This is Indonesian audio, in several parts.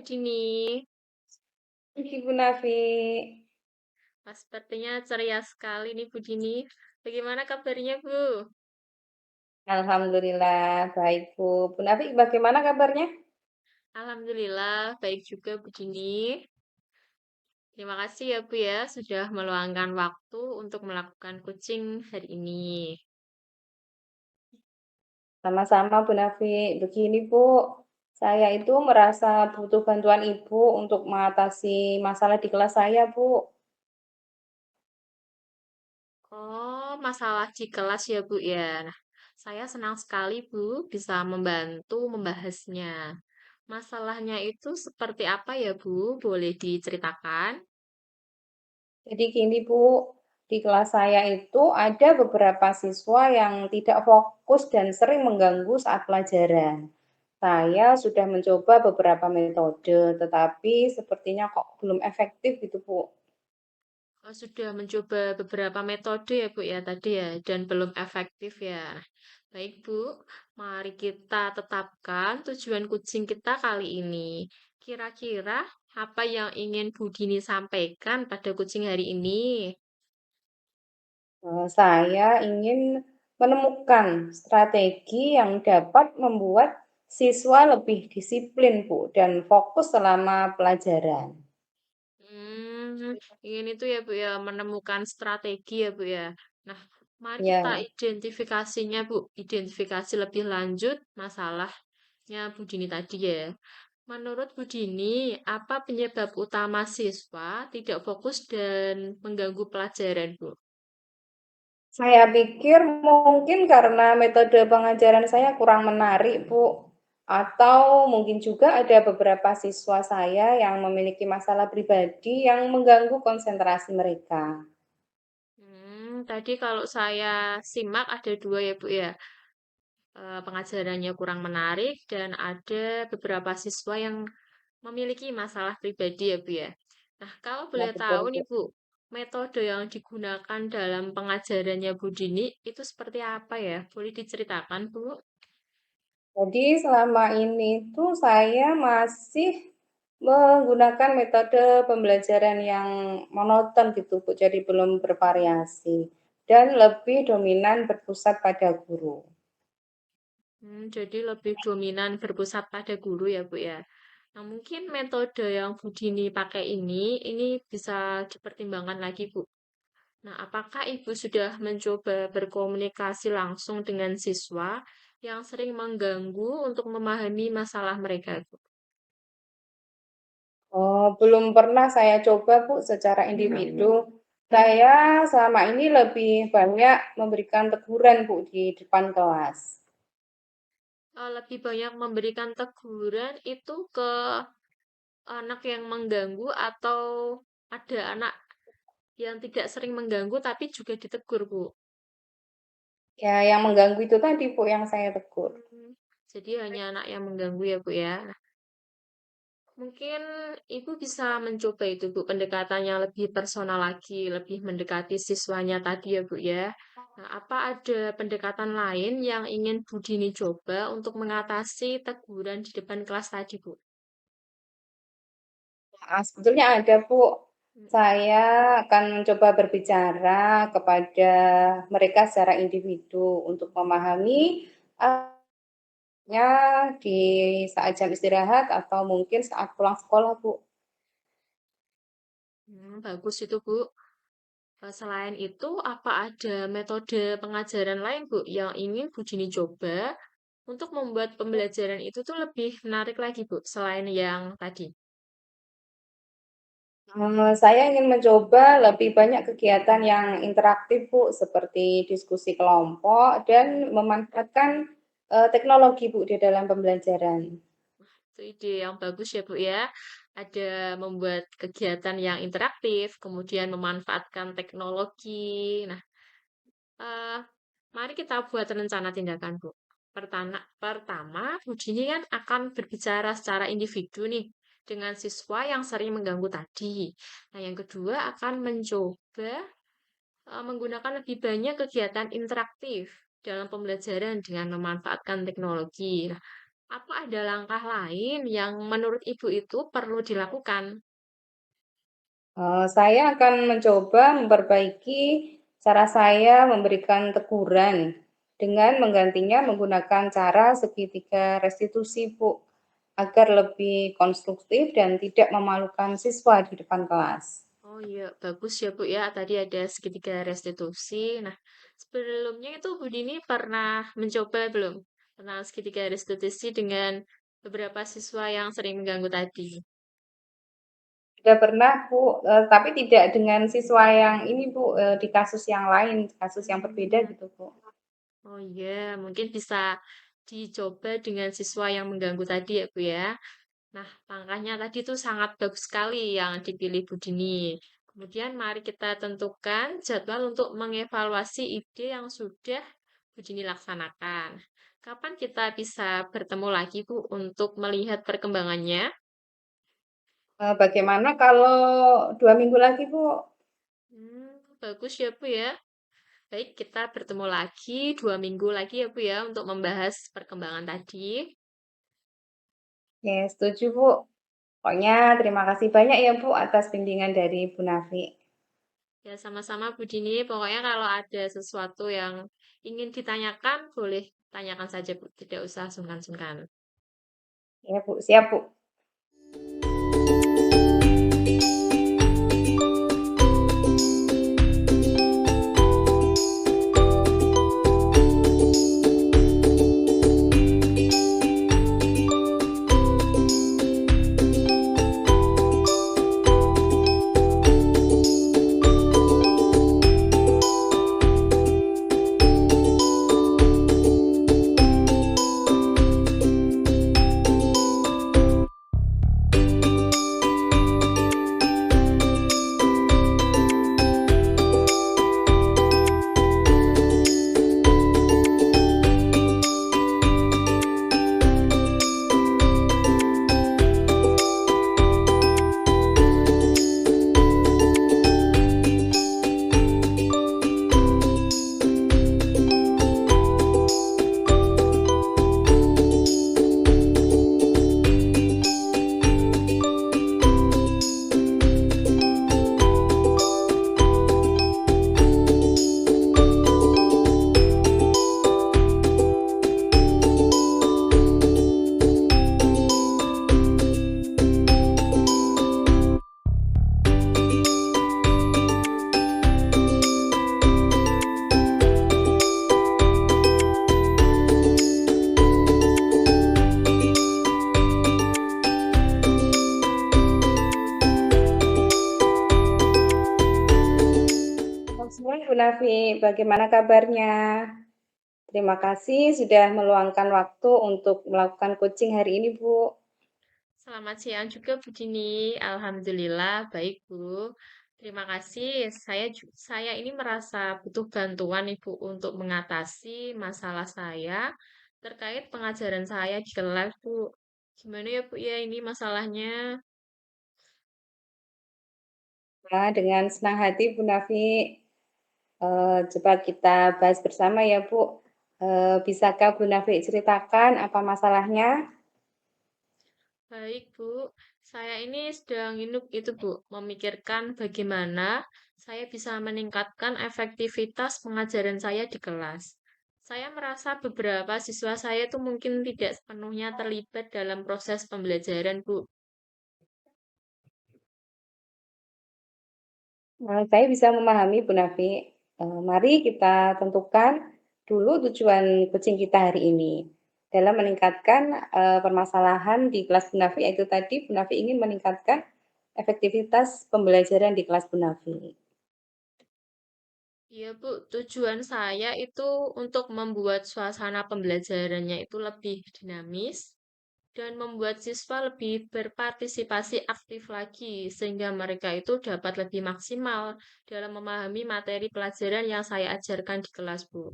Dini. Ibu Nafi, Wah, sepertinya ceria sekali nih Bu Dini. Bagaimana kabarnya Bu? alhamdulillah baik Bu. Bu Nafi bagaimana kabarnya? Alhamdulillah, baik juga Bu Dini. Terima kasih ya Bu ya, sudah meluangkan waktu untuk melakukan coaching hari ini. Sama-sama Bu Nafi. Begini Bu, saya itu merasa butuh bantuan Ibu untuk mengatasi masalah di kelas saya Bu. Oh, masalah di kelas ya Bu ya. Nah, saya senang sekali Bu bisa membantu membahasnya. Masalahnya itu seperti apa ya Bu? Boleh diceritakan? Jadi gini Bu, di kelas saya itu ada beberapa siswa yang tidak fokus dan sering mengganggu saat pelajaran. Saya sudah mencoba beberapa metode, tetapi sepertinya kok belum efektif gitu Bu. Oh, sudah mencoba beberapa metode ya Bu ya tadi ya dan belum efektif ya. Baik Bu, mari kita tetapkan tujuan kucing kita kali ini. Kira-kira apa yang ingin Bu Dini sampaikan pada kucing hari ini? Saya ingin menemukan strategi yang dapat membuat siswa lebih disiplin, Bu, dan fokus selama pelajaran. Ingin itu ya Bu ya, menemukan strategi ya Bu ya. Nah, mari kita Ya, identifikasinya Bu, identifikasi lebih lanjut masalahnya Bu Dini tadi ya. Menurut Bu Dini, apa penyebab utama siswa tidak fokus dan mengganggu pelajaran, Bu? saya pikir mungkin karena metode pengajaran saya kurang menarik, Bu. Atau mungkin juga ada beberapa siswa saya yang memiliki masalah pribadi yang mengganggu konsentrasi mereka. Tadi kalau saya simak ada dua ya, Bu ya. Pengajarannya kurang menarik dan ada beberapa siswa yang memiliki masalah pribadi ya, Bu ya. Nah, kalau Ya, boleh tahu betul, nih, Bu. Bu, metode yang digunakan dalam pengajarannya Bu Dini itu seperti apa ya? Boleh diceritakan, Bu? Jadi selama ini tuh saya masih menggunakan metode pembelajaran yang monoton gitu Bu, jadi belum bervariasi dan lebih dominan berpusat pada guru. Jadi lebih dominan berpusat pada guru ya, Bu ya. Nah, mungkin metode yang Bu Dini pakai ini bisa dipertimbangkan lagi, Bu. Nah, apakah Ibu sudah mencoba berkomunikasi langsung dengan siswa yang sering mengganggu untuk memahami masalah mereka, Bu? Oh, belum pernah saya coba Bu secara individu. Saya selama ini lebih banyak memberikan teguran Bu di depan kelas. Lebih banyak memberikan teguran itu ke anak yang mengganggu atau ada anak yang tidak sering mengganggu tapi juga ditegur, Bu? Ya, yang mengganggu itu tadi Bu yang saya tegur. Hmm, jadi hanya anak yang mengganggu ya, Bu ya. Mungkin Ibu bisa mencoba itu, Bu, pendekatan yang lebih personal lagi, lebih mendekati siswanya tadi ya, Bu ya. Nah, apa ada pendekatan lain yang ingin Bu Dini coba untuk mengatasi teguran di depan kelas tadi, Bu? Sebetulnya ada, Bu. Mm, Saya akan mencoba berbicara kepada mereka secara individu untuk memahami di saat jam istirahat atau mungkin saat pulang sekolah, Bu. Bagus itu, Bu. Selain itu, apa ada metode pengajaran lain, Bu, yang ingin Bu Dini coba untuk membuat pembelajaran itu tuh lebih menarik lagi, Bu, selain yang tadi? Saya ingin mencoba lebih banyak kegiatan yang interaktif, Bu, seperti diskusi kelompok dan memanfaatkan teknologi, Bu, di dalam pembelajaran. Itu ide yang bagus ya, Bu ya. Ada membuat kegiatan yang interaktif, kemudian memanfaatkan teknologi. Nah, eh, mari kita buat rencana tindakan, Bu. Pertama, Bu Dini kan akan berbicara secara individu nih dengan siswa yang sering mengganggu tadi. Nah, yang kedua akan mencoba menggunakan lebih banyak kegiatan interaktif dalam pembelajaran dengan memanfaatkan teknologi. Nah, Apa ada langkah lain yang menurut Ibu itu perlu dilakukan? Saya akan mencoba memperbaiki cara saya memberikan teguran dengan menggantinya menggunakan cara segitiga restitusi, Bu, agar lebih konstruktif dan tidak memalukan siswa di depan kelas. Oh iya, bagus ya Bu ya. Tadi ada segitiga restitusi. Nah, sebelumnya itu Bu Dini pernah mencoba belum tentang segitiga restitusi dengan beberapa siswa yang sering mengganggu tadi? Sudah pernah, Bu, tapi tidak dengan siswa yang ini, Bu, di kasus yang lain, kasus yang berbeda Hmm. gitu, Bu. Oh iya, mungkin bisa dicoba dengan siswa yang mengganggu tadi ya Bu ya. Nah, langkahnya tadi tuh sangat bagus sekali yang dipilih Bu Dini. Kemudian mari kita tentukan jadwal untuk mengevaluasi ide yang sudah Bu Dini laksanakan. Kapan kita bisa bertemu lagi Bu untuk melihat perkembangannya? Bagaimana kalau 2 minggu lagi, Bu? Bagus ya Bu ya. Baik, kita bertemu lagi 2 minggu lagi ya Bu ya untuk membahas perkembangan tadi. Ya, setuju, Bu. Pokoknya terima kasih banyak ya, Bu, atas bimbingan dari Bu Nafi. Ya, sama-sama Bu Dini. Pokoknya kalau ada sesuatu yang ingin ditanyakan, boleh tanyakan saja Bu. Tidak usah sungkan-sungkan. Ya, Bu, siap, Bu. Selamat siang, Bu Nafi. Bagaimana kabarnya? Terima kasih sudah meluangkan waktu untuk melakukan coaching hari ini, Bu. Selamat siang juga Bu Dini. Alhamdulillah baik Bu. Terima kasih. Saya ini merasa butuh bantuan Ibu untuk mengatasi masalah saya terkait pengajaran saya di kelas Bu. Gimana ya Bu ya ini masalahnya? Nah, dengan senang hati, Bu Nafi. Coba kita bahas bersama ya, Bu. Bisakah Bu Nafi ceritakan apa masalahnya? Baik, Bu. Saya ini sedang itu, Bu, memikirkan bagaimana saya bisa meningkatkan efektivitas pengajaran saya di kelas. Saya merasa beberapa siswa saya itu mungkin tidak sepenuhnya terlibat dalam proses pembelajaran, Bu. Saya bisa memahami, Bu Nafi. Mari kita tentukan dulu tujuan coaching kita hari ini. Dalam meningkatkan permasalahan di kelas Bu Nafi, yaitu tadi Bu Nafi ingin meningkatkan efektivitas pembelajaran di kelas Bu Nafi. Iya, Bu. Tujuan saya itu untuk membuat suasana pembelajarannya itu lebih dinamis dan membuat siswa lebih berpartisipasi aktif lagi, sehingga mereka itu dapat lebih maksimal dalam memahami materi pelajaran yang saya ajarkan di kelas, Bu.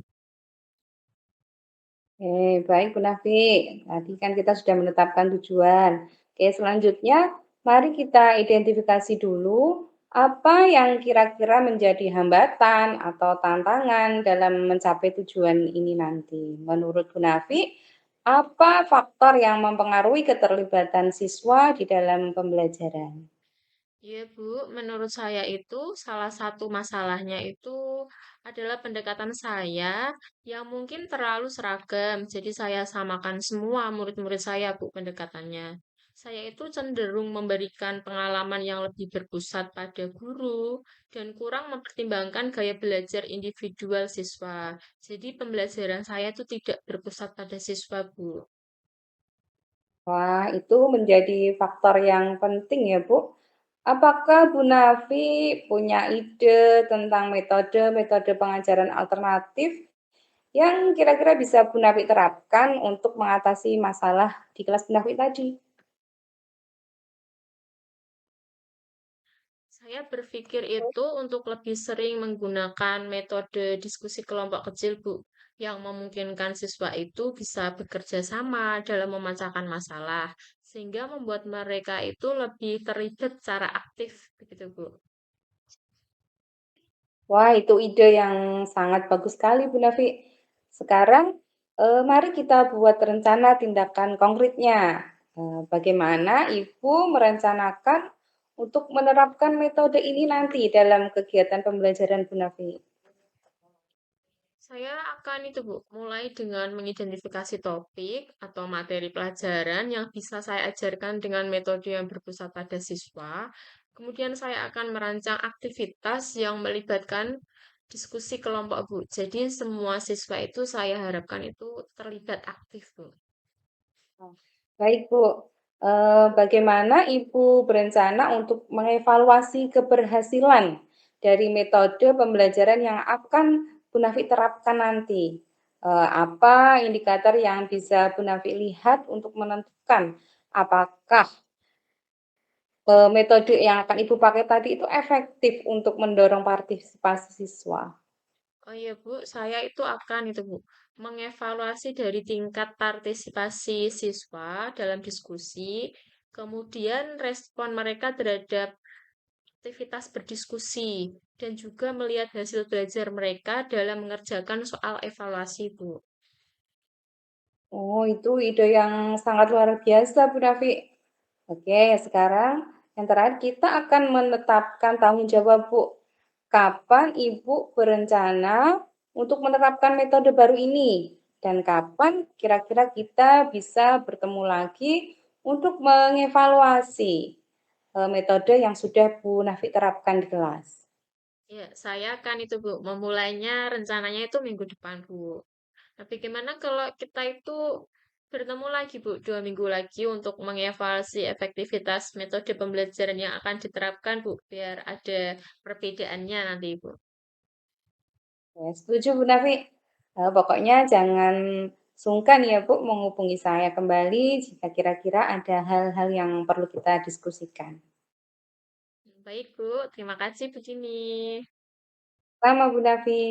Baik Bu Nafi, tadi kan kita sudah menetapkan tujuan. Oke, selanjutnya mari kita identifikasi dulu apa yang kira-kira menjadi hambatan atau tantangan dalam mencapai tujuan ini nanti. Menurut Bu Nafi, Apa faktor yang mempengaruhi keterlibatan siswa di dalam pembelajaran? Iya, Bu. Menurut saya itu salah satu masalahnya itu adalah pendekatan saya yang mungkin terlalu seragam. Jadi saya samakan semua murid-murid saya, Bu, pendekatannya. Saya itu cenderung memberikan pengalaman yang lebih berpusat pada guru dan kurang mempertimbangkan gaya belajar individual siswa. Jadi pembelajaran saya itu tidak berpusat pada siswa, Bu. Wah, itu menjadi faktor yang penting ya, Bu. Apakah Bu Nafi punya ide tentang metode-metode pengajaran alternatif yang kira-kira bisa Bu Nafi terapkan untuk mengatasi masalah di kelas Bu Nafi tadi? Saya berpikir itu untuk lebih sering menggunakan metode diskusi kelompok kecil, Bu, yang memungkinkan siswa itu bisa bekerja sama dalam memecahkan masalah, sehingga membuat mereka itu lebih terlibat secara aktif, begitu, Bu. Wah, itu ide yang sangat bagus sekali, Bu Nafi. Sekarang, mari kita buat rencana tindakan konkretnya. Bagaimana Ibu merencanakan untuk menerapkan metode ini nanti dalam kegiatan pembelajaran Bu Nafi? Saya akan itu, Bu, mulai dengan mengidentifikasi topik atau materi pelajaran yang bisa saya ajarkan dengan metode yang berpusat pada siswa. Kemudian saya akan merancang aktivitas yang melibatkan diskusi kelompok, Bu. Jadi semua siswa itu saya harapkan itu terlibat aktif, Bu. Baik, Bu. Bagaimana Ibu berencana untuk mengevaluasi keberhasilan dari metode pembelajaran yang akan Bu Nafi terapkan nanti? Apa indikator yang bisa Bu Nafi lihat untuk menentukan apakah metode yang akan Ibu pakai tadi itu efektif untuk mendorong partisipasi siswa? Oh iya, Bu, saya itu akan itu, Bu, mengevaluasi dari tingkat partisipasi siswa dalam diskusi, kemudian respon mereka terhadap aktivitas berdiskusi, dan juga melihat hasil belajar mereka dalam mengerjakan soal evaluasi, Bu. Oh, itu ide yang sangat luar biasa, Bu Nafi. Oke, sekarang yang terakhir kita akan menetapkan tanggung jawab, Bu. Kapan Ibu berencana untuk menerapkan metode baru ini? Dan kapan kira-kira kita bisa bertemu lagi untuk mengevaluasi metode yang sudah Bu Nafi terapkan di kelas? Ya, saya akan itu, Bu, memulainya rencananya itu minggu depan, Bu. Tapi gimana kalau kita itu bertemu lagi, Bu, 2 minggu lagi untuk mengevaluasi efektivitas metode pembelajaran yang akan diterapkan, Bu, biar ada perbedaannya nanti, Bu. Ya, setuju Bu Nafi. Pokoknya jangan sungkan ya Bu menghubungi saya kembali jika kira-kira ada hal-hal yang perlu kita diskusikan. Baik, Bu. Terima kasih begini. Sama Bu Nafi.